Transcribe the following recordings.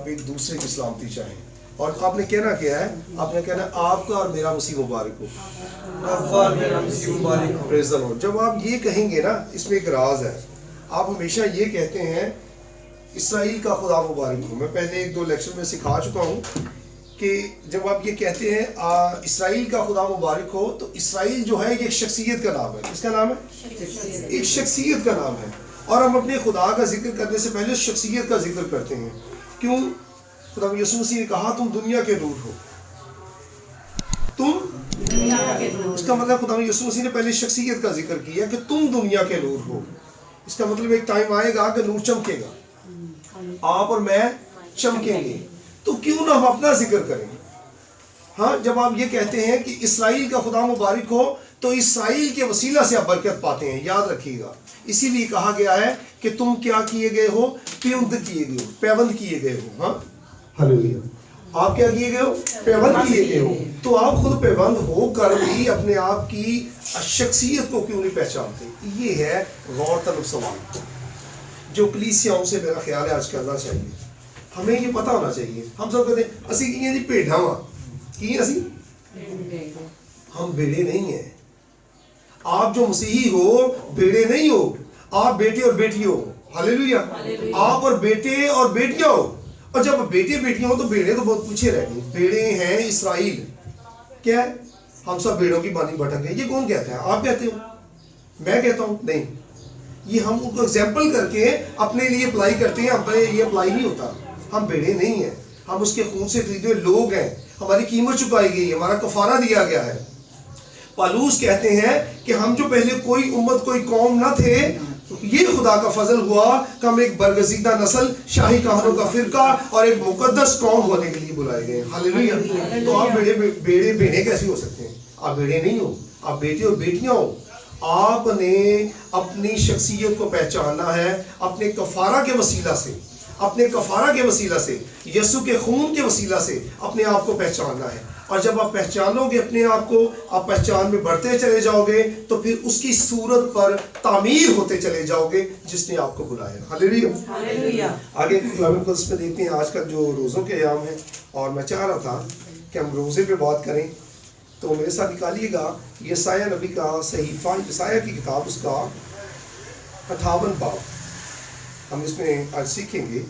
آپ ایک دوسرے کی سلامتی چاہیں. اور آپ نے کہنا کیا ہے؟ آپ نے کہنا آپ کا اور میرا مسیح مبارک ہو. پریز دی لارڈ. جب آپ یہ کہیں گے نا، اس میں ایک راز ہے. آپ ہمیشہ یہ کہتے ہیں اسرائیل کا خدا مبارک ہو. میں پہلے 1-2 لیکچر میں سکھا چکا ہوں کہ جب آپ یہ کہتے ہیں اسرائیل کا خدا مبارک ہو، تو اسرائیل جو ہے یہ ایک شخصیت کا نام ہے. کس کا نام ہے؟ ایک شخصیت کا نام ہے. اور ہم اپنے خدا کا ذکر کرنے سے پہلے شخصیت کا ذکر کرتے ہیں. کیوں؟ خدا یسوع مسیح نے کہا تم دنیا کے نور ہو. تم اس کا مطلب خدا یسوع مسیح نے پہلے شخصیت کا ذکر کیا کہ تم دنیا کے نور ہو. اس کا مطلب ایک ٹائم آئے گا کہ نور چمکے گا، آپ اور میں چمکیں گے. تو کیوں نہ ہم اپنا ذکر کریں؟ ہاں، جب آپ یہ کہتے ہیں کہ اسرائیل کا خدا مبارک ہو، تو اسرائیل کے وسیلہ سے آپ برکت پاتے ہیں. یاد رکھیے گا، اسی لیے کہا گیا ہے کہ تم کیا کیے گئے ہو؟ پیوند کیے گئے ہو، پیوند کیے گئے ہو. ہاں ہلیلویا. آپ کیا کیے گئے ہو؟ پیوند کیے گئے ہو. تو آپ خود پیوند ہو کر بھی اپنے آپ کی شخصیت کو کیوں نہیں پہچانتے؟ یہ ہے غور طلب سوال جو کلیسیاؤں سے میرا خیال ہے آج کرنا چاہیے. ہمیں یہ پتہ ہونا چاہیے. ہم سب کہتے ہیں اسی کی جی بھیڑاں وا کی اسی، ہم بھیڑے نہیں ہیں. آپ جو مسیحی ہو بھیڑے نہیں ہو، آپ بیٹے اور بیٹی ہو. ہلیلویا. آپ اور بیٹے اور بیٹیاں ہو. اور جب بیٹے بیٹیاں ہو تو بھیڑے تو بہت پیچھے رہ گئے. بھیڑے ہیں اسرائیل. کیا ہے؟ ہم سب بھیڑوں کی بانی بھٹک گئے. یہ کون کہتا ہے؟ آپ کہتے ہو؟ میں کہتا ہوں؟ نہیں. یہ ہم ان کو ایگزامپل کر کے اپنے لیے اپلائی کرتے ہیں. ہم پہ یہ اپلائی نہیں ہوتا. ہم بھیڑے نہیں ہیں، ہم اس کے خون سے خریدے ہوئے لوگ ہیں. ہماری قیمت چکائی گئی ہے، ہمارا کفارہ دیا گیا ہے. پالوس کہتے ہیں کہ ہم جو پہلے کوئی امت کوئی قوم نہ تھے، یہ خدا کا فضل ہوا کہ ہم ایک برگزیدہ نسل، شاہی کہانوں کا فرقہ اور ایک مقدس قوم ہونے کے لیے بلائے گئے. ہلیلویا. تو آپ بھیڑے کیسے ہو سکتے ہیں؟ آپ بھیڑے نہیں ہو، آپ بیٹے اور بیٹیاں ہو. آپ نے اپنی شخصیت کو پہچاننا ہے اپنے کفارہ کے وسیلہ سے. اپنے کفارہ کے وسیلہ سے، یسوع کے خون کے وسیلہ سے اپنے آپ کو پہچاننا ہے. اور جب آپ پہچانو گے اپنے آپ کو، آپ پہچان میں بڑھتے چلے جاؤ گے، تو پھر اس کی صورت پر تعمیر ہوتے چلے جاؤ گے جس نے آپ کو بلایا. ہلیلویا. آگے کلام مقدس میں دیکھتے ہیں آج کل جو روزوں کے ایام ہیں، اور میں چاہ رہا تھا کہ ہم روزے پہ بات کریں. تو میرے ساتھ نکالیے گا یسایہ نبی کا صحیفہ، یسایہ کی کتاب، اس کا 58 باب. ہم اس میں آج سیکھیں گے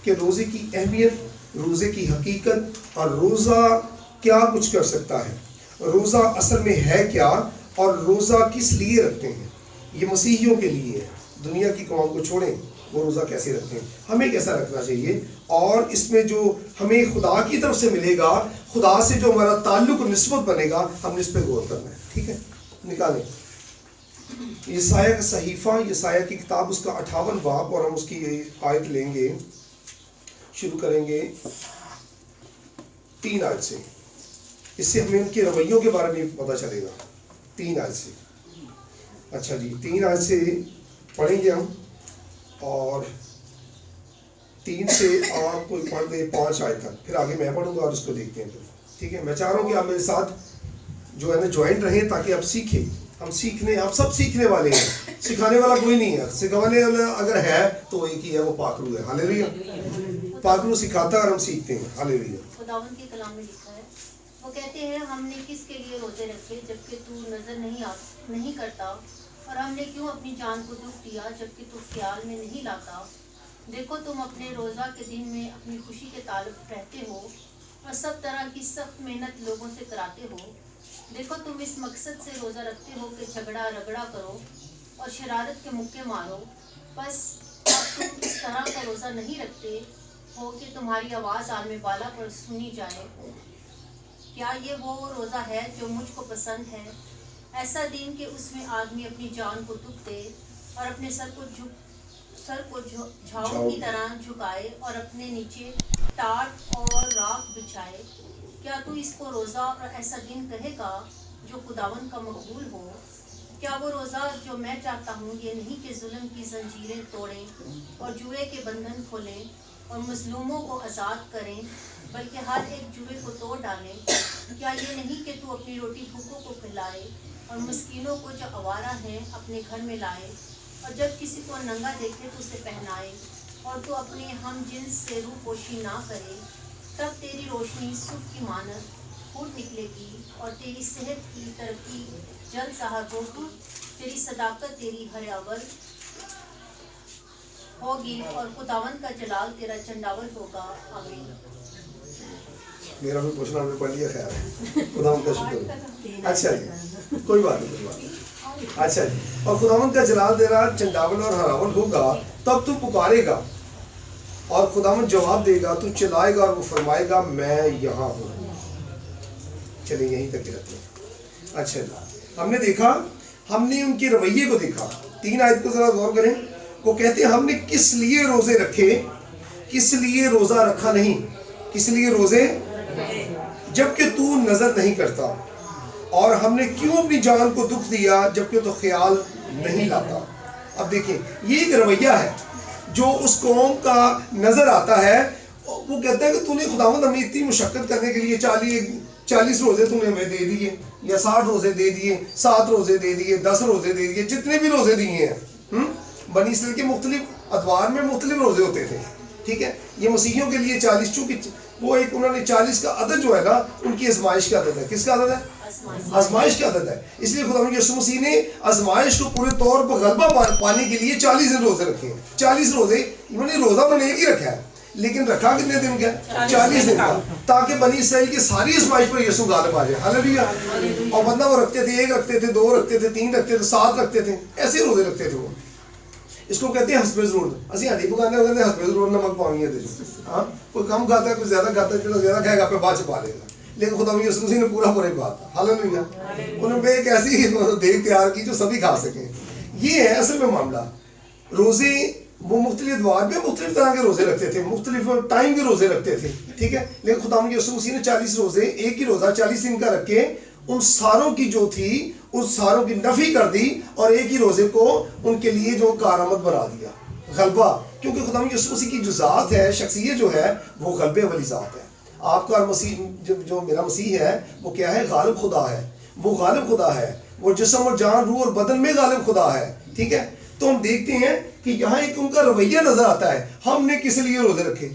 کہ روزے کی اہمیت، روزے کی حقیقت، اور روزہ کیا کچھ کر سکتا ہے. روزہ اصل میں ہے کیا، اور روزہ کس لیے رکھتے ہیں. یہ مسیحیوں کے لیے ہے. دنیا کی قوم کو چھوڑیں، وہ روزہ کیسے رکھتے ہیں، ہمیں کیسا رکھنا چاہیے، اور اس میں جو ہمیں خدا کی طرف سے ملے گا، خدا سے جو ہمارا تعلق و نسبت بنے گا، ہم نے اس پہ غور کرنا ہے. ٹھیک ہے، نکالیں یسایہ کا صحیفہ، یسایہ کی کتاب، اس کا 58 باب، اور ہم اس کی آیت لیں گے. شروع کریں گے 3 آیت سے. اس سے ہمیں ان کے رویوں کے بارے میں پتہ چلے گا. 3 آیت سے. اچھا جی، 3 آیت سے پڑھیں گے ہم، اور 3 سے آپ کو پڑھ دیں 5 آیت تک. پھر آگے میں پڑھوں گا اور اس کو دیکھتے ہیں. ٹھیک ہے، میں چاہ رہا ہوں کہ آپ میرے ساتھ جو ہے نا جوائنٹ رہیں، تاکہ آپ سیکھیں. ہم سب سیکھنے والے ہیں. سکھانے والا کوئی نہیں ہے. سکھانے والا اگر ہے تو وہ ایک ہی ہے، وہ پاک روح ہے. ہلیلویا. پاک روح سکھاتا ہے اور ہم سیکھتے ہیں. ہلیلویا. خداوند کے کلام میں لکھا ہے، وہ کہتے ہیں ہم نے کس کے لیے روزے رکھے جبکہ تو نظر نہیں کرتا، اور ہم نے کیوں اپنی جان کو دکھ دیا جبکہ تو خیال میں نہیں لاتا. دیکھو تم اپنے روزہ کے دن میں اپنی خوشی کے طالب رہتے ہو، اور سب طرح کی سخت محنت لوگوں سے کراتے ہو. دیکھو تم اس مقصد سے روزہ رکھتے ہو کہ جھگڑا رگڑا کرو اور شرارت کے مکے مارو. بس اب تم اس طرح کا روزہ نہیں رکھتے ہو کہ تمہاری آواز عالم بالا پر سنی جائے. کیا یہ وہ روزہ ہے جو مجھ کو پسند ہے؟ ایسا دن کہ اس میں آدمی اپنی جان کو دکھ دے اور اپنے سر کو جھاؤ کی طرح جھکائے اور اپنے نیچے ٹاٹ اور راکھ بچھائے. کیا تو اس کو روزہ اور ایسا دن کہے گا جو خداوند کا مقبول ہو؟ کیا وہ روزہ جو میں چاہتا ہوں یہ نہیں کہ ظلم کی زنجیریں توڑیں اور جوئے کے بندھن کھولیں اور مظلوموں کو آزاد کریں، بلکہ ہر ایک جوئے کو توڑ ڈالیں؟ کیا یہ نہیں کہ تو اپنی روٹی بھوکوں کو کھلائے اور مسکینوں کو جو آوارہ ہیں اپنے گھر میں لائے، اور جب کسی کو ننگا دیکھے تو اسے پہنائے اور تو اپنے ہم جنس سے روح پوشی نہ کرے، تب تیری روشنی صبح کی مانند پھوٹ نکلے گی اور تیری صحت کی ترقی جلد ظاہر ہوگی، تیری صداقت تیری ہر اول ہوگی اور خداوند کا جلال تیرا چنڈاول ہوگا۔ آمین۔ میرا بھی پوچھنا ہم نے پڑھ لیا، خیر خداوند کا شکر۔ اچھا جی، کوئی بات نہیں، کوئی بات نہیں۔ اچھا جی، اور خداوند کا جلال تیرا چنڈاول اور ہراول ہوگا، تب تو پکارے گا اور خداوند جواب دے گا، تو چلائے گا اور وہ فرمائے گا میں یہاں ہوں۔ چلیں یہیں تک رکھتے ہیں۔ اچھا جی، ہم نے دیکھا، ہم نے ان کے رویے کو دیکھا۔ 3 آیت کو ذرا غور کریں۔ وہ کہتے ہیں ہم نے کس لیے روزے رکھے، کس لیے روزہ رکھا نہیں، کس لیے روزے، جبکہ تو نظر نہیں کرتا، اور ہم نے کیوں اپنی جان کو دکھ دیا جبکہ تو خیال نہیں لاتا۔ اب دیکھیں یہ ایک رویہ ہے جو اس قوم کا نظر آتا ہے۔ وہ کہتا ہے کہ تو نے خداوند ہمیں اتنی مشقت کرنے کے لیے 40 روزے تو نے ہمیں دے دیے، یا 60 روزے دے دیے، 7 روزے دے دیے، 10 روزے دے دیے، جتنے بھی روزے دیے ہیں۔ بنی اسرائیل کے مختلف ادوار میں مختلف روزے ہوتے تھے، ٹھیک ہے۔ یہ مسیحیوں کے لیے 40، چونکہ وہ ایک انہوں نے 40 کا عدد جو ہے نا ان کی آزمائش کا عدد ہے۔ کس کا عدد ہے؟ آزمائش کا عدد ہے۔ اس لیے خدا یسوع مسیح نے آزمائش کو پورے طور پر غلبہ پانے کے لیے 40 دن روزے رکھے ہیں۔ 40 روزے انہوں نے روزہ انہوں نے ایک ہی رکھا ہے، لیکن رکھا کتنے دن کا؟ 40 دن کا، تاکہ بنی اسرائیل کی ساری آزمائش پر یسوع غالب آ جائے۔ ہاللیلویہ۔ اور بندہ وہ رکھتے تھے، 1 رکھتے تھے، 2 رکھتے تھے، 3 رکھتے تھے، 7 رکھتے تھے، ایسے روزے رکھتے تھے وہ۔ اس کو کہتے ہیں حسب ضرورت۔ اسی ہڈی پکانے کو کہتے ہیں حسب ضرورت نمک پانی ہے۔ ہاں، کوئی کم کھاتا ہے، کوئی زیادہ کھاتا ہے، جو زیادہ کھائے گا پھر بعد چھپا لے گا، لیکن خدا یسوع مسیح نے پورا ہی بات تھا۔ ہاللیلویہ۔ انہوں نے ایک ایسی دیگ تیار کی جو سبھی کھا سکیں۔ یہ ہے اصل میں معاملہ۔ روزے وہ مختلف ادوار میں مختلف طرح کے روزے رکھتے تھے، مختلف ٹائم کے روزے رکھتے تھے، ٹھیک ہے۔ لیکن خدا یسوع مسیح نے 40 روزے، ایک ہی روزہ 40 دن کا رکھ کے ان ساروں کی جو تھی ان ساروں کی نفی کر دی، اور ایک ہی روزے کو ان کے لیے جو کارآمد بنا دیا، غلبہ۔ کیونکہ خدا یسوع مسیح کی جو ذات ہے، شخصیت جو ہے، وہ غلبے والی ذات ہے۔ آپ کا مسیح جو میرا مسیح ہے وہ کیا ہے؟ غالب خدا ہے، وہ غالب خدا ہے، وہ جسم اور جان، روح اور بدن میں غالب خدا ہے، ٹھیک ہے۔ تو ہم دیکھتے ہیں کہ یہاں ایک ان کا رویہ نظر آتا ہے، ہم نے کس لیے روزے رکھے۔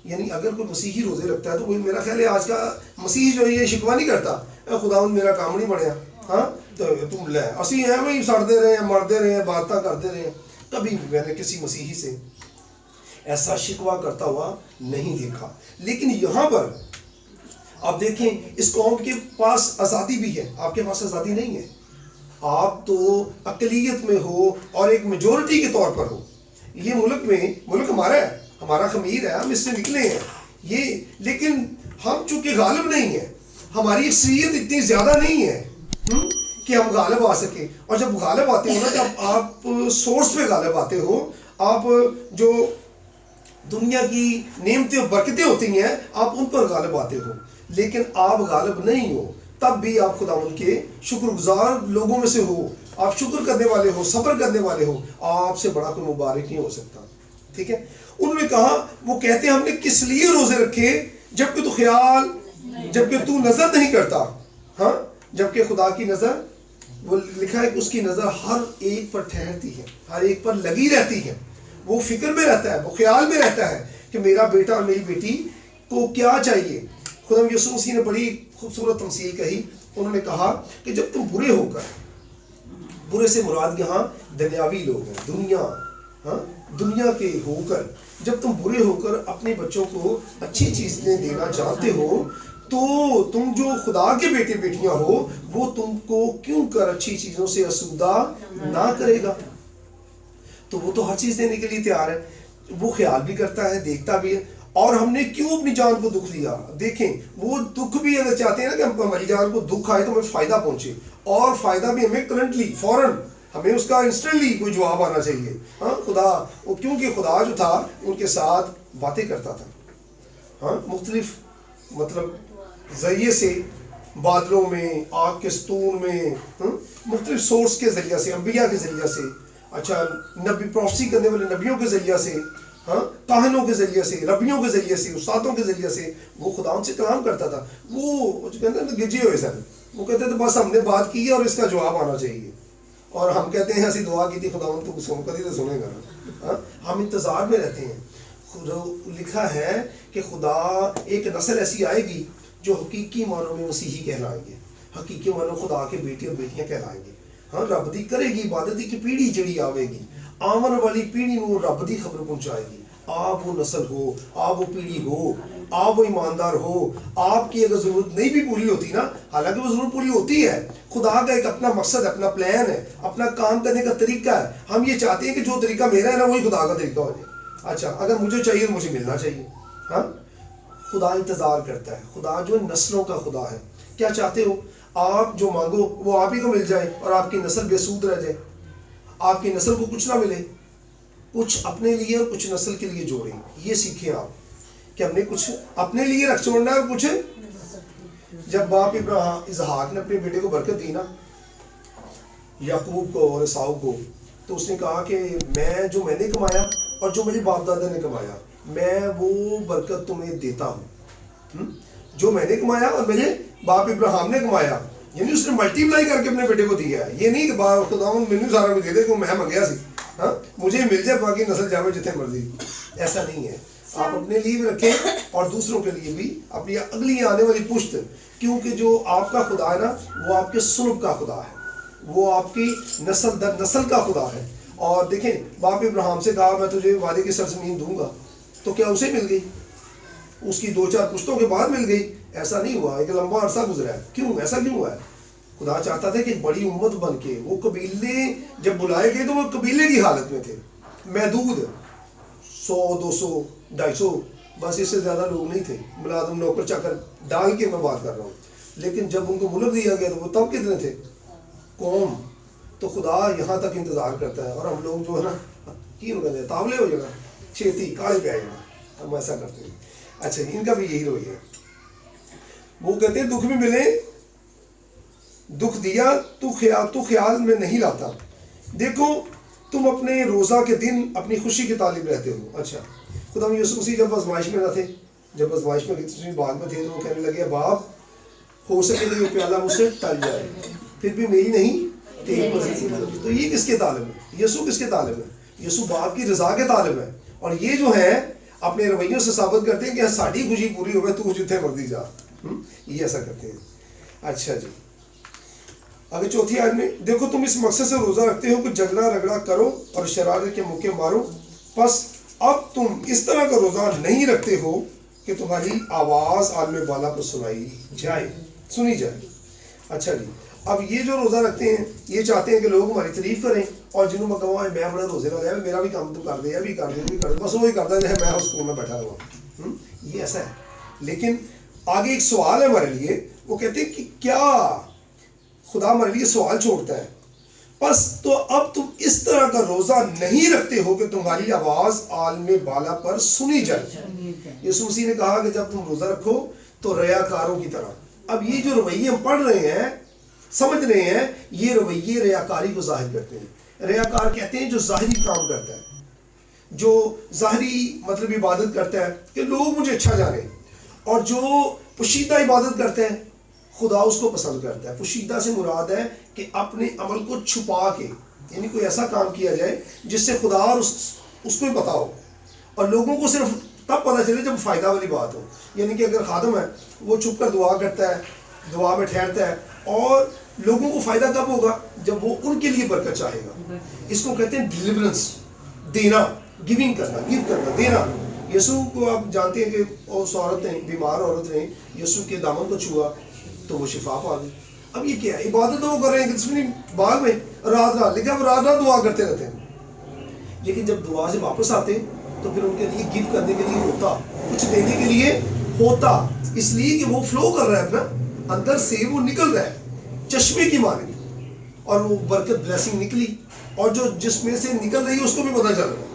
یعنی اگر کوئی مسیحی روزے رکھتا ہے تو وہ میرا خیال ہے آج کا مسیحی جو ہے یہ شکوہ نہیں کرتا، خداوند میرا کام نہیں بڑھیا، ہاں تو تم لے اسی ہیں وہی سڑتے رہے ہیں، مرتے رہے ہیں، باتیں کرتے رہے ہیں۔ کبھی میں نے کسی مسیحی سے ایسا شکوہ کرتا ہوا نہیں دیکھا۔ لیکن یہاں پر آپ دیکھیں اس قوم کے پاس آزادی بھی ہے، آپ کے پاس آزادی نہیں ہے۔ آپ تو اقلیت میں ہو اور ایک میجورٹی کے طور پر ہو۔ یہ ملک ہمارا ہے، ہمارا خمیر ہے، ہم اس سے نکلے ہیں یہ، لیکن ہم چونکہ غالب نہیں ہیں، ہماری اکثریت اتنی زیادہ نہیں ہے کہ ہم غالب آ سکیں۔ اور جب غالب آتے ہو نا، جب آپ سورس پہ غالب آتے ہو، آپ جو دنیا کی نعمتیں اور برکتیں ہوتی ہیں آپ ان پر غالب آتے ہو، لیکن آپ غالب نہیں ہو، تب بھی آپ خداوند کے شکر گزار لوگوں میں سے ہو، آپ شکر کرنے والے ہو، صبر کرنے والے ہو، آپ سے بڑا کوئی مبارک نہیں ہو سکتا، ٹھیک ہے۔ انہوں نے کہا، وہ کہتے ہیں ہم نے کس لیے روزے رکھے جبکہ تو نظر نہیں کرتا، ہاں، جبکہ خدا کی نظر، وہ لکھا ہے کہ اس کی نظر ہر ایک پر ٹھہرتی ہے، ہر ایک پر لگی رہتی ہے، وہ فکر میں رہتا ہے، وہ خیال میں رہتا ہے کہ میرا بیٹا اور میری بیٹی کو کیا چاہیے۔ خدا یسوع مسیح نے بڑی خوبصورت تمثیل کہی، انہوں نے کہا کہ جب تم برے ہو کر، برے سے مراد یہاں دنیاوی لوگ ہیں، دنیا کے ہو کر، جب تم برے ہو کر اپنے بچوں کو اچھی چیزیں دینا چاہتے ہو، تو تم جو خدا کے بیٹے بیٹیاں ہو، وہ تم کو کیوں کر اچھی چیزوں سے آسودہ نہ کرے گا۔ تو وہ تو ہر چیز دینے کے لیے تیار ہے، وہ خیال بھی کرتا ہے، دیکھتا بھی ہے۔ اور ہم نے کیوں اپنی جان کو دکھ دیا؟ دیکھیں وہ دکھ بھی اگر چاہتے ہیں نا کہ ہماری جان کو دکھ آئے تو ہمیں فائدہ پہنچے، اور فائدہ بھی ہمیں کرنٹلی، فوراً، ہمیں اس کا انسٹنٹلی کوئی جواب آنا چاہیے۔ ہاں، خدا، کیونکہ خدا جو تھا ان کے ساتھ باتیں کرتا تھا، ہاں، مختلف مطلب ذریعے سے، بادلوں میں، آگ کے ستون میں، مختلف سورس کے ذریعے سے، انبیاء کے ذریعے سے، اچھا نبی، پروفیسی کرنے والے نبیوں کے ذریعے سے، ہاں، کاہنوں کے ذریعے سے، ربیوں کے ذریعے سے، استادوں کے ذریعے سے وہ خدا ان سے کلام کرتا تھا۔ وہ جو کہتے ہیں نا گجے ہوئے سن، وہ کہتے تھے بس ہم نے بات کی ہے اور اس کا جواب آنا چاہیے، اور ہم کہتے ہیں ایسی دعا کی تھی خدا تو کدی تو سنے گا نا، ہاں، ہم انتظار میں رہتے ہیں. لکھا ہے کہ خدا ایک نسل ایسی آئے گی جو حقیقی معنوں میں مسیحی کہلائیں گے, حقیقی معنوں خدا کے بیٹے اور بیٹیاں کہلائیں گے. ہاں, رب دی کرے گی عبادت کی پیڑھی جڑی آوے گی, آمن والی پیڑھی نو رب دی خبر پہنچائے گی. آپ وہ نسل ہو, آپ وہ پیڑھی ہو, آپ وہ ایماندار ہو. آپ کی اگر ضرورت نہیں بھی پوری ہوتی نا, حالانکہ وہ ضرورت پوری ہوتی ہے, خدا کا ایک اپنا مقصد ہے, اپنا پلان ہے, اپنا کام کرنے کا طریقہ ہے. ہم یہ چاہتے ہیں کہ جو طریقہ میرا ہے نا وہی خدا کا طریقہ ہو جائے. اچھا, اگر مجھے چاہیے تو مجھے ملنا چاہیے. ہاں, خدا انتظار کرتا ہے. خدا جو نسلوں کا خدا ہے. کیا چاہتے ہو آپ جو مانگو وہ آپ ہی کو مل جائے اور آپ کی نسل بے سود رہ جائے, آپ کی نسل کو کچھ نہ ملے. کچھ اپنے لیے اور کچھ نسل کے لیے جوڑیں. یہ سیکھیں آپ کہ ہم نے کچھ اپنے لیے رکھ چھوڑنا ہے اور کچھ. جب باپ ابراہیم اسحاق نے اپنے بیٹے کو برکت دی نا, یعقوب کو اور عیساؤ کو, تو اس نے کہا کہ میں نے کمایا اور جو میری باپ دادا نے کمایا میں وہ برکت تمہیں دیتا ہوں. جو میں نے کمایا اور میرے باپ ابراہیم نے کمایا, یعنی اس نے ملٹی پلائی کر کے اپنے بیٹے کو دیا ہے. یہ نہیں کہ خداوند مینوں سارا کچھ دے دے کہ میں منگیا سی, ہاں مجھے مل جائے باقی نسل جاوے جتنے مرضی. ایسا نہیں ہے. آپ اپنے لیے بھی رکھیں اور دوسروں کے لیے بھی, اپنی اگلی آنے والی پشت, کیونکہ جو آپ کا خدا ہے نا وہ آپ کے سلب کا خدا ہے, وہ آپ کی نسل در نسل کا خدا ہے. اور دیکھیں, باپ ابراہیم سے کہا میں تجھے وعدے کی سرزمین دوں گا, تو کیا اسے مل گئی؟ اس کی 2-4 پشتوں کے بعد مل گئی؟ ایسا نہیں ہوا, ایک لمبا عرصہ گزرا ہے. کیوں ایسا کیوں ہوا ہے؟ خدا چاہتا تھا کہ ایک بڑی امت بن کے, وہ قبیلے جب بلائے گئے تو وہ قبیلے کی حالت میں تھے, محدود 100, 200, 250, بس اس سے زیادہ لوگ نہیں تھے. ملازم نوکر چاکر ڈال کے میں بات کر رہا ہوں. لیکن جب ان کو ملک دیا گیا تو وہ تب کتنے تھے؟ قوم. تو خدا یہاں تک انتظار کرتا ہے, اور ہم لوگ جو ہے نا کیوں کہتے ہیں تاولے ہو جانا, چھیتی کالے پہ آ جانا, ہم ایسا کرتے ہیں. اچھا, ان کا بھی یہی رویہ ہے. وہ کہتے ہیں دکھ بھی ملے, دکھ دیا تو خیال میں نہیں لاتا. دیکھو تم اپنے روزہ کے دن اپنی خوشی کے طالب رہتے ہو. اچھا, خدا یوسف مسیح جب آزمائش میں نہ تھے, جب آزمائش میں باغ میں تھے, تو وہ کہنے لگے باپ ہو سکے تو یہ پیالہ مجھ سے ٹل جائے, پھر بھی میری نہیں تیری مرضی. تو یہ کس کے طالب ہے؟ یسوع کس کے طالب ہے؟ یسوع باپ کی رضا کے طالب ہے. اور یہ جو ہے اپنے رویوں سے ثابت کرتے ہیں کہ ساڑی خوشی پوری ہوگی, تو جتنے مرضی جا. یہ ایسا کرتے ہیں. اچھا جی, اگر چوتھی آیت میں دیکھو تم اس مقصد سے روزہ رکھتے ہو کہ جھگڑا رگڑا کرو اور شرارت کے موقع مارو, بس اب تم اس طرح کا روزہ نہیں رکھتے ہو کہ تمہاری آواز عالم بالا پر سنی جائے. اچھا جی, اب یہ جو روزہ رکھتے ہیں یہ چاہتے ہیں کہ لوگ ہماری تعریف کریں, اور جنہوں میں کہوں میں بڑا روزے والا ہے, میرا بھی کام تو کر دے, یہ بھی کر دے, بھی کر دے, بس وہی کرتا ہے میں اس کو میں بیٹھا رہا. یہ ایسا ہے. لیکن آگے ایک سوال ہے ہمارے لیے, وہ کہتے ہیں کہ کیا خدا ہمارے لیے سوال چھوڑتا ہے, بس تو اب تم اس طرح کا روزہ نہیں رکھتے ہو کہ تمہاری آواز عالم بالا پر سنی جائے. یسوع مسیح نے کہا کہ جب تم روزہ رکھو تو ریاکاروں کی طرح. اب یہ جو رویے ہم پڑھ رہے ہیں, سمجھ رہے ہیں, یہ رویے ریاکاری کو ظاہر کرتے ہیں. ریاکار کہتے ہیں جو ظاہری کام کرتا ہے, جو ظاہری مطلب عبادت کرتا ہے کہ لوگ مجھے اچھا جانے, اور جو پوشیدہ عبادت کرتا ہے خدا اس کو پسند کرتا ہے. پوشیدہ سے مراد ہے کہ اپنے عمل کو چھپا کے, یعنی کوئی ایسا کام کیا جائے جس سے خدا اور اس کو ہی پتا ہو, اور لوگوں کو صرف تب پتہ چلے جب فائدہ والی بات ہو. یعنی کہ اگر خادم ہے وہ چھپ کر دعا کرتا ہے, دعا میں ٹھہرتا ہے, اور لوگوں کو فائدہ کب ہوگا؟ جب وہ ان کے لیے برکت چاہے گا. اس کو کہتے ہیں ڈیلیورنس, دینا, گیونگ کرنا, گیو کرنا, دینا. یسوع کو آپ جانتے ہیں کہ اس عورت نے, بیمار عورت نے یسوع کے دامن کو چھوا تو وہ شفا پا گئی. اب یہ کیا ہے؟ عبادت تو وہ کر رہے ہیں کتنی باغ میں رات رات, لیکن اب رات رات دعا کرتے رہتے ہیں. لیکن جب دعا سے واپس آتے تو پھر ان کے لیے گیو کرنے کے لیے ہوتا, کچھ دینے کے لیے ہوتا, اس لیے کہ وہ فلو کر رہا ہے اپنا اندر سے, وہ نکل رہا ہے چشمے کی مانند, اور وہ برکت بلیسنگ نکلی, اور جو جس میں سے نکل رہی ہے اس کو بھی پتہ چل رہا ہے.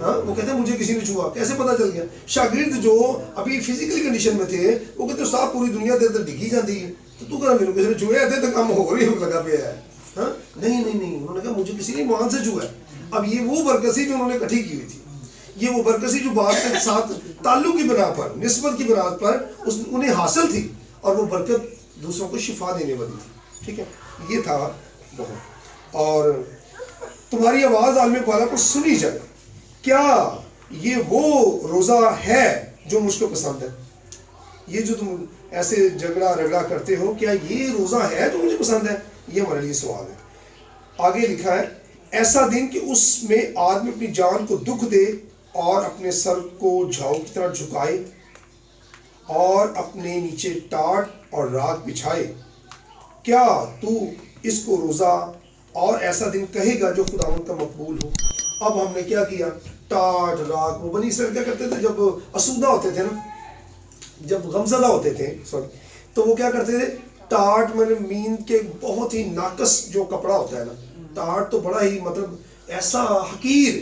ہاں, وہ کہتے ہیں مجھے کسی نے چھوا. کیسے پتہ چل گیا؟ شاگرد جو ابھی فزیکلی کنڈیشن میں تھے وہ کہتے ہیں صاحب پوری دنیا دیر ڈگی جاتی ہے, تو کہنا میرے کسی نے چھویا ہے تو کام ہو رہی ہے لگا پہ ہے. ہاں, نہیں, انہوں نے کہا مجھے کسی نے ایمان سے چھوا ہے. اب یہ وہ برکت جو انہوں نے اکٹھی کی ہوئی تھی, یہ وہ برکت جو بات کے ساتھ تعلق کی بنا پر, نسبت کی بنا پر انہیں حاصل تھی, اور وہ برکت دوسروں کو شفا دینے والی تھی. ٹھیک ہے, یہ تھا بہت. اور تمہاری آواز عالم بالا پر سنی جائے. کیا یہ وہ روزہ ہے جو مجھ کو پسند ہے؟ یہ جو تم ایسے جھگڑا رگڑا کرتے ہو، کیا یہ روزہ ہے جو مجھے پسند ہے؟ یہ ہمارے لیے سوال ہے۔ آگے لکھا ہے ایسا دن کہ اس میں آدمی اپنی جان کو دکھ دے اور اپنے سر کو جھاؤ کی طرح جھکائے اور اپنے نیچے ٹاٹ اور راکھ بچھائے، کیا تو اس کو روزہ اور ایسا دن کہے گا جو خداوند کا مقبول ہو؟ اب ہم نے کیا کیا؟ ٹاٹ راکھ، وہ بنی اسرائیل کیا کرتے تھے جب اسودہ ہوتے تھے نا، جب غمزدہ ہوتے تھے تو وہ کیا کرتے تھے؟ ٹاٹ میں نے مین کے بہت ہی ناقص جو کپڑا ہوتا ہے نا، ٹاٹ تو بڑا ہی مطلب ایسا حقیر،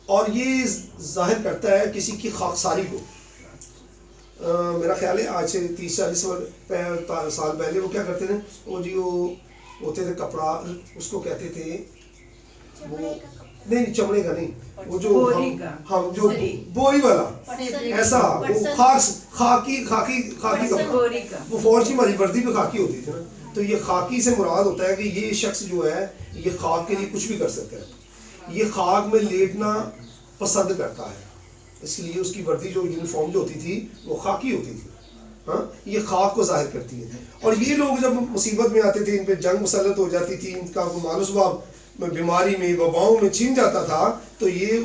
اور یہ ظاہر کرتا ہے کسی کی خاکساری کو۔ میرا خیال ہے آج سے 30-40 سال پہلے وہ کیا کرتے تھے، وہ جی وہ ہوتے تھے کپڑا، اس کو کہتے تھے وہ نہیں چمڑے کا نہیں، وہ جو ہم جو بوری والا ایسا وہ خاکی کپڑا، وہ فوج کی ہماری وردی پہ خاکی ہوتی تھی نا، تو یہ خاکی سے مراد ہوتا ہے کہ یہ شخص جو ہے یہ خاک کے لیے کچھ بھی کر سکتا ہے، یہ خاک میں لیٹنا پسند کرتا ہے، اس لیے اس کی وردی جو یونیفارم جو ہوتی تھی وہ خاکی ہوتی تھی۔ ہاں، یہ خاک کو ظاہر کرتی ہے۔ اور یہ لوگ جب مصیبت میں آتے تھے، ان پہ جنگ مسلط ہو جاتی تھی، ان کا مال و سباب بیماری میں وباؤں میں چھن جاتا تھا، تو یہ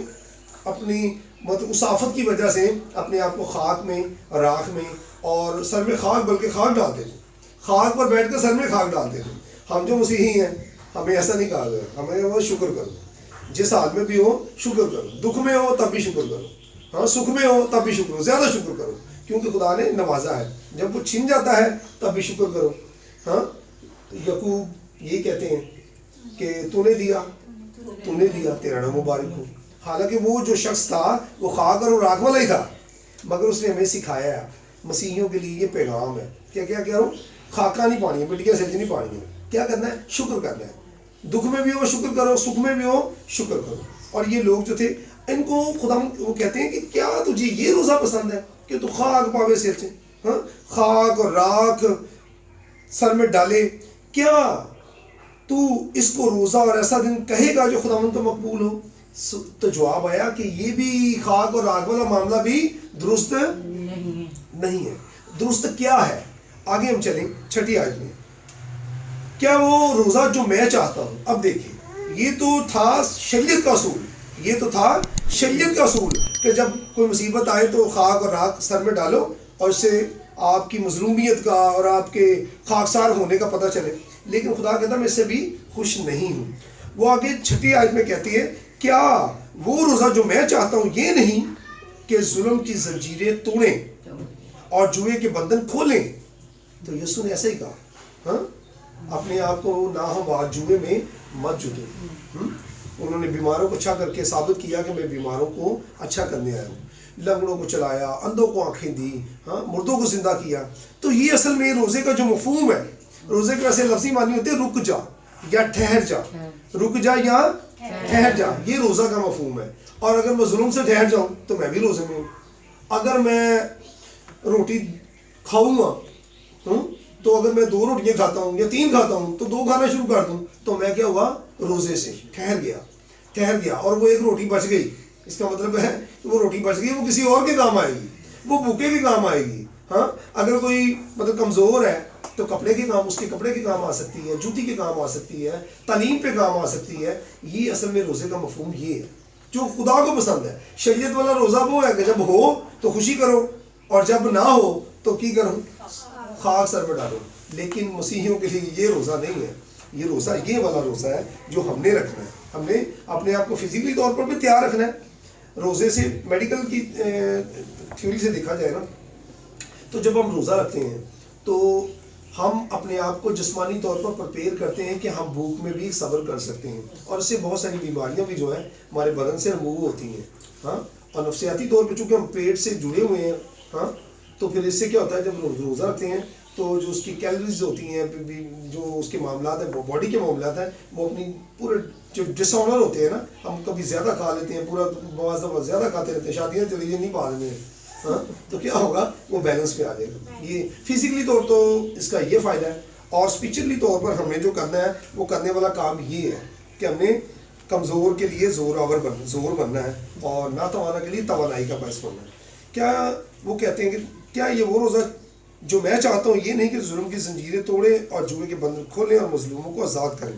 اپنی مطلب اس آفت کی وجہ سے اپنے آپ کو خاک میں، راکھ میں اور سر میں خاک، بلکہ خاک ڈالتے تھے، خاک پر بیٹھ کر سر میں خاک ڈالتے تھے۔ ہم جو مسیحی ہیں ہمیں ایسا نہیں کہا گیا، ہمیں وہ شکر کرو، جس حال میں بھی ہو شکر کرو، دکھ میں ہو تب بھی شکر کرو، ہاں سکھ میں ہو تب بھی شکر کرو، زیادہ شکر کرو، کیونکہ خدا نے نوازا ہے۔ جب وہ چھن جاتا ہے تب بھی شکر کرو۔ ہاں، یعقوب یہی کہتے ہیں کہ تو نے دیا تیرا نام مبارک ہو۔ حالانکہ وہ جو شخص تھا وہ خاک اور راکھ والا ہی تھا، مگر اس نے ہمیں سکھایا ہے، مسیحیوں کے لیے یہ پیغام ہے، کیا کہہ رہا ہوں، خاکہ نہیں پانی ہے، مٹیاں سلج نہیں پانی ہے، کیا کرنا ہے؟ شکر کرنا ہے، دکھ میں بھی ہو شکر کرو، سکھ میں بھی ہو شکر کرو۔ اور یہ لوگ جو تھے ان کو خدا وہ کہتے ہیں کہ کیا تجھے یہ روزہ پسند ہے کہ تو خاک پاوے سر سے، ہاں خاک اور راکھ سر میں ڈالے، کیا تو اس کو روزہ اور ایسا دن کہے گا جو خداوند کا مقبول ہو؟ تو جواب آیا کہ یہ بھی خاک اور راکھ والا معاملہ بھی درست نہیں ہے۔ درست کیا ہے؟ آگے ہم چلیں 6 آیت میں، کیا وہ روزہ جو میں چاہتا ہوں؟ اب دیکھیں، یہ تو تھا شریعت کا اصول، یہ تو تھا شریعت کا اصول کہ جب کوئی مصیبت آئے تو خاک اور راکھ سر میں ڈالو اور اس سے آپ کی مظلومیت کا اور آپ کے خاکسار ہونے کا پتہ چلے، لیکن خدا کہتا میں اس سے بھی خوش نہیں ہوں۔ وہ آگے 6 آیت میں کہتی ہے، کیا وہ روزہ جو میں چاہتا ہوں یہ نہیں کہ ظلم کی زنجیریں توڑیں اور جوئے کے بندھن کھولیں؟ تو یسوع نے ایسے ہی کہا، ہاں اپنے آپ کو ناہموار جوئے میں مت جھکیں۔ انہوں نے بیماروں کو اچھا کر کے ثابت کیا کہ میں بیماروں کو اچھا کرنے آیا ہوں، لنگڑوں کو چلایا، اندھوں کو آنکھیں دی، ہاں مردوں کو زندہ کیا۔ تو یہ اصل میں روزے کا جو مفہوم ہے، روزے کے ویسے لفظی معنی ہوتے ہیں رک جا یا ٹھہر جا، رک جا یا ٹھہر جا، یہ روزہ کا مفہوم ہے۔ اور اگر میں ظلم سے ٹھہر جاؤں تو میں بھی روزے میں ہوں۔ اگر میں روٹی کھاؤں گا تو اگر میں 2 روٹیاں کھاتا ہوں یا 3 کھاتا ہوں تو 2 کھانا شروع کر دوں تو میں کیا ہوا؟ روزے سے ٹھہر گیا، اور وہ 1 روٹی بچ گئی، اس کا مطلب ہے کہ وہ روٹی بچ گئی، وہ کسی اور کے کام آئے گی، وہ بھوکے کے کام آئے گی۔ ہاں، اگر کوئی مطلب کمزور ہے تو کپڑے کے کام، اس کے کپڑے کے کام آ سکتی ہے، جوتی کے کام آ سکتی ہے، تعلیم پہ کام آ سکتی ہے۔ یہ اصل میں روزے کا مفہوم یہ ہے جو خدا کو پسند ہے۔ شریعت والا روزہ وہ ہے کہ جب ہو تو خوشی کرو اور جب نہ ہو تو کی کرو؟ خاک سر میں ڈالو۔ لیکن مسیحیوں کے لیے یہ روزہ نہیں ہے، یہ روزہ یہ والا روزہ ہے جو ہم نے رکھنا ہے۔ ہم نے اپنے آپ کو فزیکلی طور پر بھی تیار رکھنا ہے۔ روزے سے میڈیکل کی تھیوری سے دیکھا جائے نا تو جب ہم روزہ رکھتے ہیں تو ہم اپنے آپ کو جسمانی طور پر پریپیئر کرتے ہیں کہ ہم بھوک میں بھی صبر کر سکتے ہیں، اور اس سے بہت ساری بیماریاں بھی جو ہیں ہمارے بدن سے رموو ہوتی ہیں۔ ہاں، اور نفسیاتی طور پہ چونکہ ہم پیٹ سے جڑے ہوئے ہیں، ہاں تو پھر اس سے کیا ہوتا ہے جب روزہ رکھتے ہیں تو جو اس کی کیلریز ہوتی ہیں، جو اس کے معاملات ہیں، باڈی کے معاملات ہیں، وہ اپنی پورے جو ڈس آنر ہوتے ہیں نا، ہم کبھی زیادہ کھا لیتے ہیں، پورا بعض دفعہ زیادہ کھاتے رہتے ہیں، شادیاں چلی جائیں نہیں پا رہے ہیں، ہاں تو کیا ہوگا؟ وہ بیلنس پہ آ جائے گا۔ یہ فزیکلی طور تو اس کا یہ فائدہ ہے، اور اسپرچولی طور پر ہمیں جو کرنا ہے وہ کرنے والا کام یہ ہے کہ ہم نے کمزور کے لیے زور بننا ہے اور ناتوانا کے لیے توانائی کا باعث بننا ہے. کیا وہ کہتے ہیں کہ کیا یہ وہ روزہ جو میں چاہتا ہوں یہ نہیں کہ ظلم کی زنجیریں توڑیں اور جوئے کے بندر کھولیں اور مظلوموں کو آزاد کریں،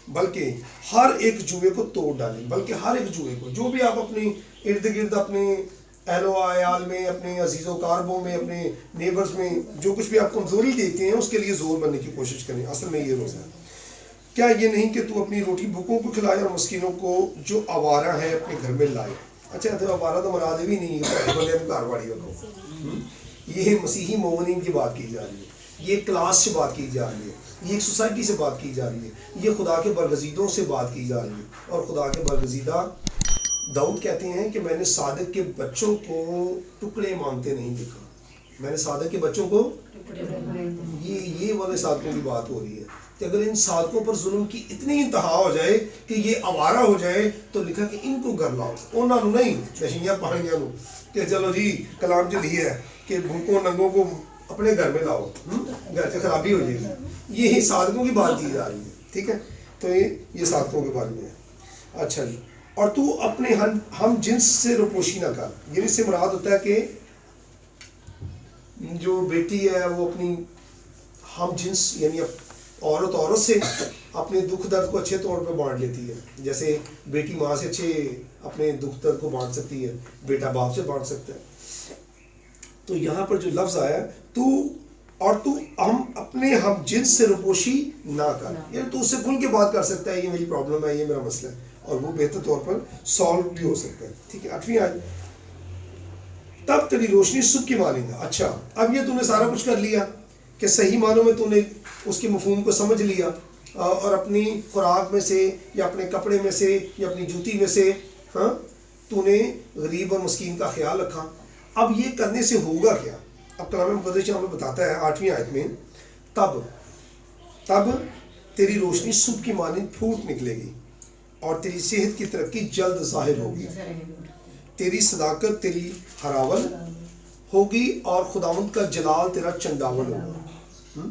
بلکہ ہر ایک جوئے کو توڑ ڈالیں. بلکہ ہر ایک جوئے کو، جو بھی آپ اپنی ارد گرد اپنے اہل و عیال میں، اپنے عزیز و قاربوں میں، اپنے نیبرز میں جو کچھ بھی آپ کمزوری دیکھتے ہیں اس کے لیے زور بننے کی کوشش کریں. اصل میں یہ روزہ ہے. کیا یہ نہیں کہ تو اپنی روٹی بھوکوں کو کھلائے اور مسکینوں کو جو آوارہ ہے اپنے گھر میں لائے. اچھا تو آوارہ تو مراد بھی نہیں ہے گھر والی کو، یہ مسیحی مومنین کی بات کی جا رہی ہے، یہ کلاس سے بات کی جا رہی ہے، یہ ایک سوسائٹی سے بات کی جا رہی ہے، یہ خدا کے برگزیدوں سے بات کی جا رہی ہے. اور خدا کے برگزیدہ داؤد کہتے ہیں کہ میں نے صادق کے بچوں کو ٹکڑے مانگتے نہیں دیکھا. میں نے صادق کے بچوں کو، یہ والے صادقوں کی بات ہو رہی ہے کہ اگر ان صادقوں پر ظلم کی اتنی انتہا ہو جائے کہ یہ آوارہ ہو جائے تو لکھا کہ ان کو گھر لاؤ، انہوں نے نہیں نشیاں پہاڑیاں نو کہ چلو جی کلام جو ہے کہ بھوکوں ننگوں کو اپنے گھر میں لاؤ، گھر سے خرابی ہو جائے گی. یہ صادقوں کی بات کی جا رہی ہے. ٹھیک ہے، تو یہ صادقوں کے بارے میں ہے. اچھا جی، اور تو اپنے ہم جنس سے روپوشی نہ کر. یہ اس سے مراد ہوتا ہے کہ جو بیٹی ہے وہ اپنی ہم جنس یعنی عورت سے اپنے دکھ درد کو اچھے طور پہ بانٹ لیتی ہے. جیسے بیٹی ماں سے اچھے اپنے دکھ درد کو بانٹ سکتی ہے، بیٹا باپ سے بانٹ سکتا ہے. تو یہاں پر جو لفظ آیا تو ہم اپنے ہم جنس سے روپوشی نہ کر، یعنی تو اس سے کھل کے بات کر سکتا ہے یہ میری پرابلم ہے، یہ میرا مسئلہ ہے، اور وہ بہتر طور پر سالو بھی ہو سکتا ہے. ٹھیک ہے. 8ویں آیت، تب تیری روشنی صبح کی مانند ہے. اچھا، اب یہ تو نے سارا کچھ کر لیا کہ صحیح معنوں میں تو نے اس کے مفہوم کو سمجھ لیا اور اپنی خوراک میں سے یا اپنے کپڑے میں سے یا اپنی جوتی میں سے تو نے غریب اور مسکین کا خیال رکھا. اب یہ کرنے سے ہوگا کیا؟ اب کلام مقدس ہمیں بتاتا ہے 8ویں آیت میں، تب تیری روشنی صبح کی مانند پھوٹ نکلے گی اور تیری صحت کی ترقی جلد ظاہر ہوگی. تیری صداقت تیری ہراول ہوگی اور خداوند کا جلال تیرا چنداول ہوگا.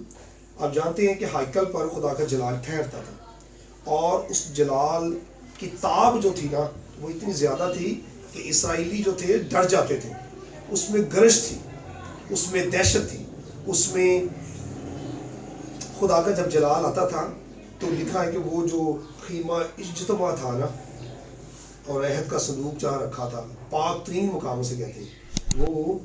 آپ جانتے ہیں کہ ہائیکل پر خدا کا جلال ٹھہرتا تھا اور اس جلال کی تاب جو تھی نا وہ اتنی زیادہ تھی کہ اسرائیلی جو تھے ڈر جاتے تھے. اس میں گرج تھی، اس میں دہشت تھی، اس میں خدا کا جب جلال آتا تھا تو لکھا ہے کہ وہ جو خیمہ اجتماع تھا نا اور عہد کا صندوق جہاں رکھا تھا، پاک ترین مقاموں سے کہتے ہیں، وہ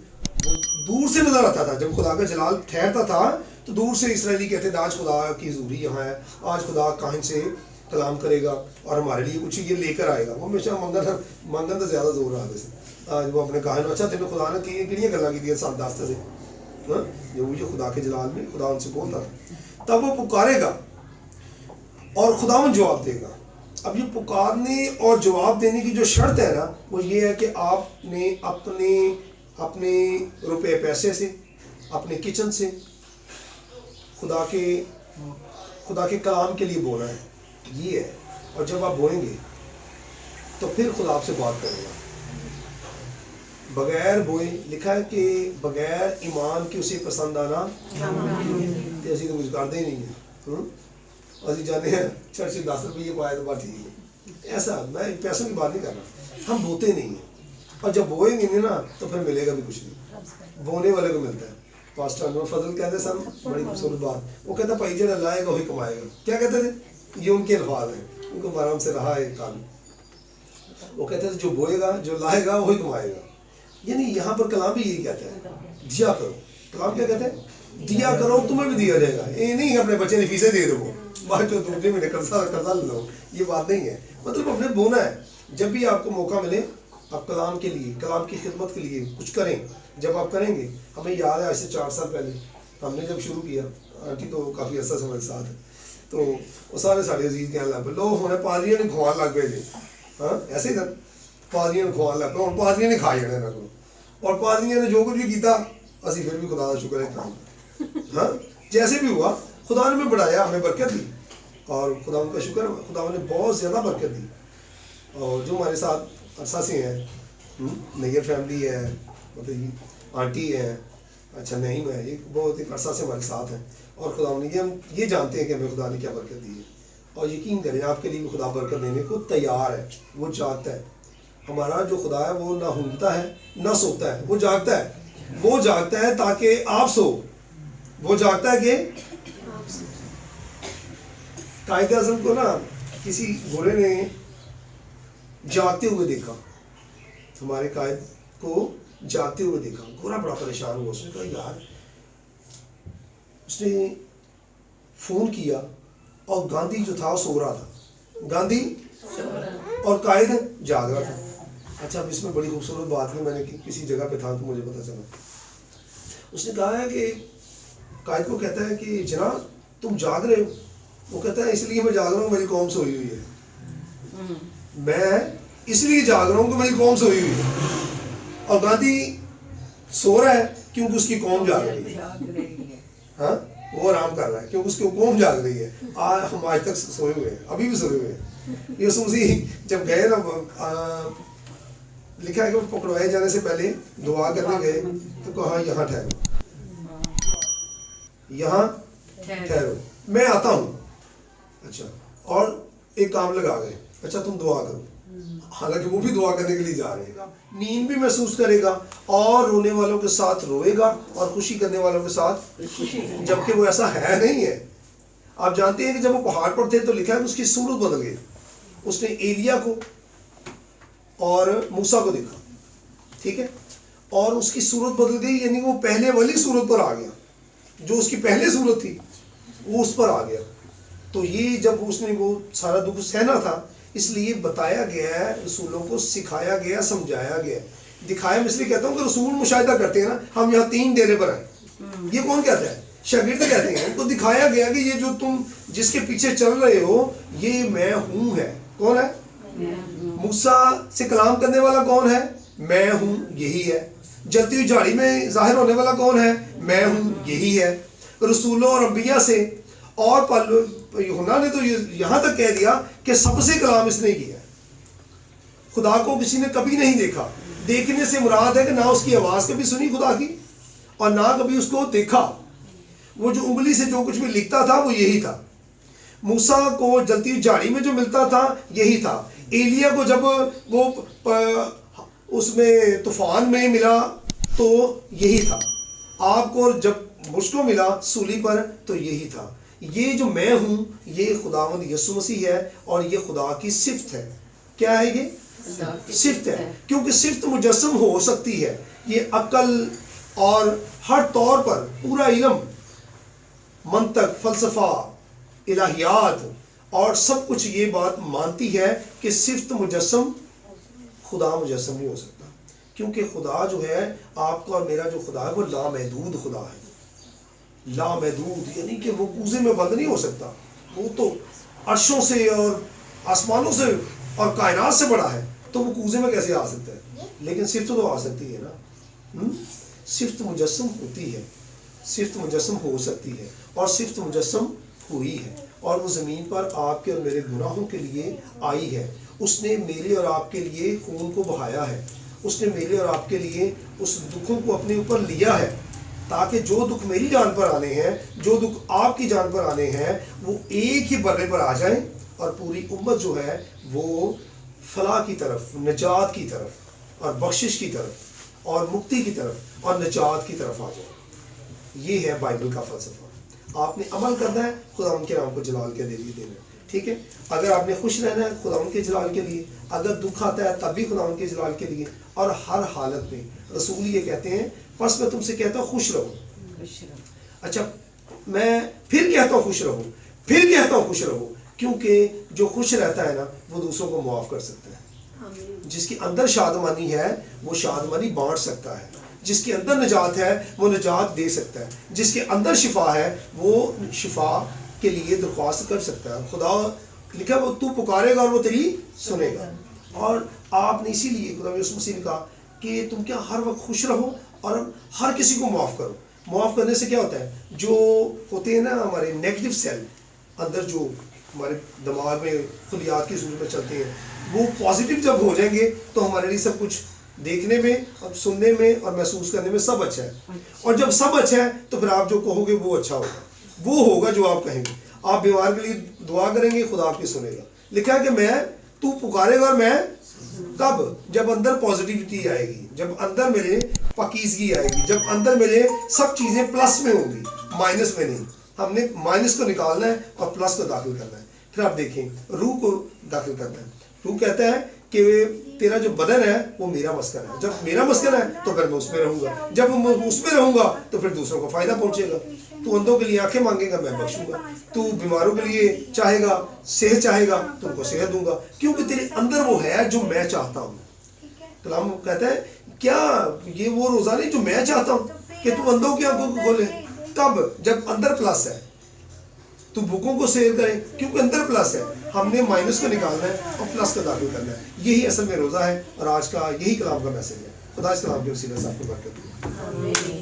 دور سے نظر آتا تھا. جب خدا کا جلال ٹھہرتا تھا تو دور سے اسرائیلی کہتے تھے آج خدا کی حضوری یہاں ہے، آج خدا کاہن سے کلام کرے گا اور ہمارے لیے کچھ یہ لے کر آئے گا. وہ ہمیشہ منگن تو زیادہ زور رہا جیسے آج وہ اپنے کاہن، اچھا تینوں خدا نے کہڑی گلاں کی سات داستے سے جو خدا کے جلال میں خدا ان سے بولتا تھا. تب وہ پکارے گا اور خداوند جواب دے گا. اب یہ پکارنے اور جواب دینے کی جو شرط ہے نا وہ یہ ہے کہ آپ نے اپنے روپے پیسے سے، اپنے کچن سے خدا کے کلام کے لیے بونا ہے. یہ ہے، اور جب آپ بوئیں گے تو پھر خدا آپ سے بات کرے گا. بغیر بوئے لکھا ہے کہ بغیر ایمان کے اسے پسند آنا تو اسی تو کچھ کرتے ہی نہیں ہیں. اسی جانے ہیں چرچ 10 روپئے پائے تو بات ٹھیک ہے. ایسا میں پیسوں کی بات نہیں کر رہا، ہم بوتے نہیں ہیں اور جب بوئیں گے نا تو پھر ملے گا بھی کچھ نہیں. بونے والے کو ملتا ہے. پاسٹر انور فضل کہتے سن بڑی خوبصورت بات، وہ کہتا بھائی جڑا لائے گا وہی کمائے گا. کیا کہتے تھے؟ یہ ان کے الفاظ ہیں، ان کو آرام سے رہا ہے کام. وہ کہتے تھے جو بوئے گا جو لائے گا وہی کمائے گا. یعنی یہاں پر کلام بھی یہی کہتا ہے، دیا کرو. کلام کیا کہتے ہیں؟ دیا کرو تمہیں بھی دیا جائے گا. یہ نہیں اپنے بچے نے فیسیں دے دو بعد جو دوسرے مہینے قرضہ لے لو، یہ بات نہیں ہے. مطلب اپنے بونا ہے. جب بھی آپ کو موقع ملے آپ کلام کے لیے، کلام کی خدمت کے لیے کچھ کریں. جب آپ کریں گے، ہمیں یاد ہے آج سے 4 سال پہلے ہم نے جب شروع کیا، آنٹی تو کافی عرصہ سے ہمارے ساتھ ہے، تو وہ سارے ساڑھے عزیز کہنے لگ پہ لو ہونے پادریاں نے کھوان لگ پے جی. ہاں ایسے ہی تھا، پادریاں نے کھوان لگ پہ، ہوں پادریاں نے کھا جانا یہاں کو، اور پادریاں نے جو کچھ بھی کیتا اسی پھر بھی خدا کا شکر ہے کام. ہاں جیسے بھی ہوا خدا نے ہمیں بڑھایا، ہمیں برکت دی، اور خدا ان کا شکر ہے خدا نے بہت زیادہ برکت دی. اور جو ہمارے ساتھ عرصہ سے ہیں، نیگر فیملی ہے، مطلب آنٹی ہے، اچھا نعیم ہے، یہ بہت ایک عرصہ سے ہمارے ساتھ ہیں، اور خدا نے یہ جانتے ہیں کہ ہمیں خدا نے کیا برکت دی ہے. اور یقین کریں آپ کے لیے بھی خدا برکت دینے کو تیار ہے. وہ جاگتا ہے. ہمارا جو خدا ہے وہ نہ ہونگتا ہے نہ سوتا ہے، وہ جاگتا ہے. وہ جاگتا ہے تاکہ آپ سو. وہ جاگتا ہے کہ قائد اعظم کو نا کسی گھوڑے نے جاگتے ہوئے دیکھا. ہمارے قائد کو جاگتے ہوئے دیکھا. گھوڑا بڑا پریشان ہوا. اس نے کہا یار، اس نے فون کیا اور گاندھی جو تھا وہ سو رہا تھا. گاندھی اور قائد جاگ رہا تھا. اچھا، اب اس میں بڑی خوبصورت بات ہے، میں نے کسی جگہ پہ تھا تو مجھے پتا چلا. اس نے کہا ہے کہ قائد کو کہتا ہے کہ جناب تم جاگ رہے ہو. وہ کہتا ہے اس لیے میں جاگ رہا ہوں، میری قوم سوئی ہوئی ہے. میں اس لیے جاگ رہا ہوں کہ میری قوم سوئی ہوئی ہے. اور گاندھی سو رہا ہے کیونکہ اس کی قوم جاگ رہی ہے. ہاں، وہ آرام کر رہا ہے کیونکہ اس کی قوم جاگ رہی ہے. ہم آج تک سوئے ہوئے ہیں، ابھی بھی سوئے ہوئے ہیں. یسوع مسیح جب گئے نا، لکھا ہے کہ وہ پکڑوائے جانے سے پہلے دعا کرنے گئے تو کہا یہاں ٹھہرو، یہاں ٹھہرو، میں آتا ہوں. اچھا، اور ایک کام لگا گئے. اچھا تم دعا کرو. حالانکہ وہ بھی دعا کرنے کے لیے جا رہے ہیں. نیند بھی محسوس کرے گا اور رونے والوں کے ساتھ روئے گا اور خوشی کرنے والوں کے ساتھ خوشی، جبکہ وہ ایسا ہے نہیں ہے. آپ جانتے ہیں کہ جب وہ پہاڑ پر تھے تو لکھا ہے کہ اس کی صورت بدل گئی. اس نے ایلیا کو اور موسیٰ کو دیکھا، ٹھیک ہے، اور اس کی صورت بدل گئی. یعنی وہ پہلے والی صورت پر آ گیا. جو اس کی پہلے صورت تھی وہ اس پر آ گیا. تو یہ جب اس نے وہ سارا دکھ سہنا تھا، اس لیے بتایا گیا ہے، رسولوں کو سکھایا گیا، سمجھایا گیا. دکھایا میں اس لیے کہتا ہوں کہ رسول مشاہدہ کرتے ہیں نا، ہم یہاں 3 ڈیرے پر ہیں. یہ کون کہتا ہے؟ شاگرد کہتے ہیں. ان کو دکھایا گیا کہ یہ جو تم جس کے پیچھے چل رہے ہو یہ میں ہوں ہے. کون ہے؟ موسیٰ سے کلام کرنے والا کون ہے؟ میں ہوں، یہی ہے. جلتی ہوئی جھاڑی میں ظاہر ہونے والا کون ہے؟ میں ہوں، یہی ہے. رسولوں اور انبیاء سے اور یوحنا نے تو یہاں تک کہہ دیا کہ سب سے کلام اس نے کیا. خدا کو کسی نے کبھی نہیں دیکھا. دیکھنے سے مراد ہے کہ نہ اس کی آواز کبھی سنی خدا کی اور نہ کبھی اس کو دیکھا. وہ جو انگلی سے جو کچھ بھی لکھتا تھا وہ یہی تھا. موسیٰ کو جلتی ہوئی جھاڑی میں جو ملتا تھا یہی تھا. ایلیا کو جب وہ اس میں طوفان میں ملا تو یہی تھا. آپ کو جب مجھ کو ملا سولی پر تو یہی تھا. یہ جو میں ہوں یہ خداوند یسوع مسیح ہے اور یہ خدا کی صفت ہے. کیا ہے؟ یہ صفت ہے. کیونکہ صفت مجسم ہو سکتی ہے. یہ عقل اور ہر طور پر پورا علم، منطق، فلسفہ، الہیات اور سب کچھ یہ بات مانتی ہے کہ صفت مجسم، خدا مجسم نہیں ہو سکتا. کیونکہ خدا جو ہے، آپ کا اور میرا جو خدا ہے وہ لامحدود خدا ہے. لامحدود یعنی کہ وہ کوزے میں بند نہیں ہو سکتا. وہ تو عرشوں سے اور آسمانوں سے اور کائنات سے بڑا ہے، تو وہ کوزے میں کیسے آ سکتا ہے؟ لیکن صفت تو آ سکتی ہے نا. صفت مجسم ہوتی ہے، صفت مجسم ہو سکتی ہے اور صفت مجسم ہوئی ہے. اور وہ زمین پر آپ کے اور میرے گناہوں کے لیے آئی ہے. اس نے میرے اور آپ کے لیے خون کو بہایا ہے. اس نے میرے اور آپ کے لیے اس دکھوں کو اپنے اوپر لیا ہے تاکہ جو دکھ میری جان پر آنے ہیں، جو دکھ آپ کی جان پر آنے ہیں، وہ ایک ہی برے پر آ جائیں اور پوری امت جو ہے وہ فلاح کی طرف، نجات کی طرف اور بخشش کی طرف اور مکتی کی طرف اور نجات کی طرف آ جائے. یہ ہے بائبل کا فلسفہ. آپ نے عمل کرنا ہے، خدا ان کے نام کو جلال کے لیے دینا ہے. ٹھیک ہے، اگر آپ نے خوش رہنا ہے خدا ان کے جلال کے لیے، اگر دکھ آتا ہے تب بھی خدا ان کے جلال کے لیے، اور ہر حالت میں. رسول یہ کہتے ہیں بس میں تم سے کہتا ہوں خوش رہو. اچھا، میں پھر کہتا ہوں خوش رہو، پھر کہتا ہوں خوش رہو، کیونکہ جو خوش رہتا ہے نا وہ دوسروں کو معاف کر سکتا ہے. جس کے اندر شادمانی ہے وہ شادمانی بانٹ سکتا ہے. جس کے اندر نجات ہے وہ نجات دے سکتا ہے. جس کے اندر شفا ہے وہ شفا کے لیے درخواست کر سکتا ہے. خدا لکھا وہ تو پکارے گا اور وہ تیری سنے گا. اور آپ نے اسی لیے خدا یسوع مسیح نے کہا کہ تم کیا ہر وقت خوش رہو اور ہر کسی کو معاف کرو. معاف کرنے سے کیا ہوتا ہے؟ جو ہوتے ہیں نا ہمارے نیگیٹو سیل اندر جو ہمارے دماغ میں خلیات کی صورت میں چلتے ہیں، وہ پازیٹیو جب ہو جائیں گے تو ہمارے لیے سب کچھ دیکھنے میں اور سننے میں اور محسوس کرنے میں سب اچھا ہے. اور جب سب اچھا ہے تو پھر آپ جو کہو گے وہ اچھا ہوگا، وہ ہوگا جو آپ کہیں گے. آپ بیمار کے لیے دعا کریں گے خدا آپ کی سنے گا. لکھا ہے کہ تو پکارے گا اور میں کب؟ جب اندر پازیٹیوٹی آئے گی, جب اندر میرے پاکیزگی آئے گی, جب اندر میرے سب چیزیں پلس میں ہوں گی, مائنس میں نہیں. ہم نے مائنس کو نکالنا ہے اور پلس کو داخل کرنا ہے. پھر آپ دیکھیں روح کو داخل کرنا ہے. روح کہتا ہے کہ تیرا جو بدن ہے وہ میرا مسکن ہے. جب میرا مسکن ہے تو پھر میں اس میں رہوں گا, جب میں اس میں رہوں گا تو پھر دوسروں کو فائدہ پہنچے گا. تو اندھوں کے لیے آنکھیں مانگے گا, میں بخشوں گا. تو بیماروں کے لیے چاہے گا, صحت چاہے گا تو ان کو صحت دوں گا, کیونکہ تیرے اندر وہ ہے جو میں چاہتا ہوں. کلام کہتا ہے کیا یہ وہ روزہ نہیں جو میں چاہتا ہوں کہ تو اندھوں کی آنکھوں کو کھولے. کب؟ جب اندر پلس ہے. تو بھوکوں کو سیر کریں کیونکہ اندر پلس ہے. ہم نے مائنس کو نکالنا ہے اور پلس کو داخل کرنا ہے. یہی اصل میں روزہ ہے اور آج کا یہی کلام کا میسج ہے. خدا اس کلام کے وسیلے سے آپ کو برکت دے.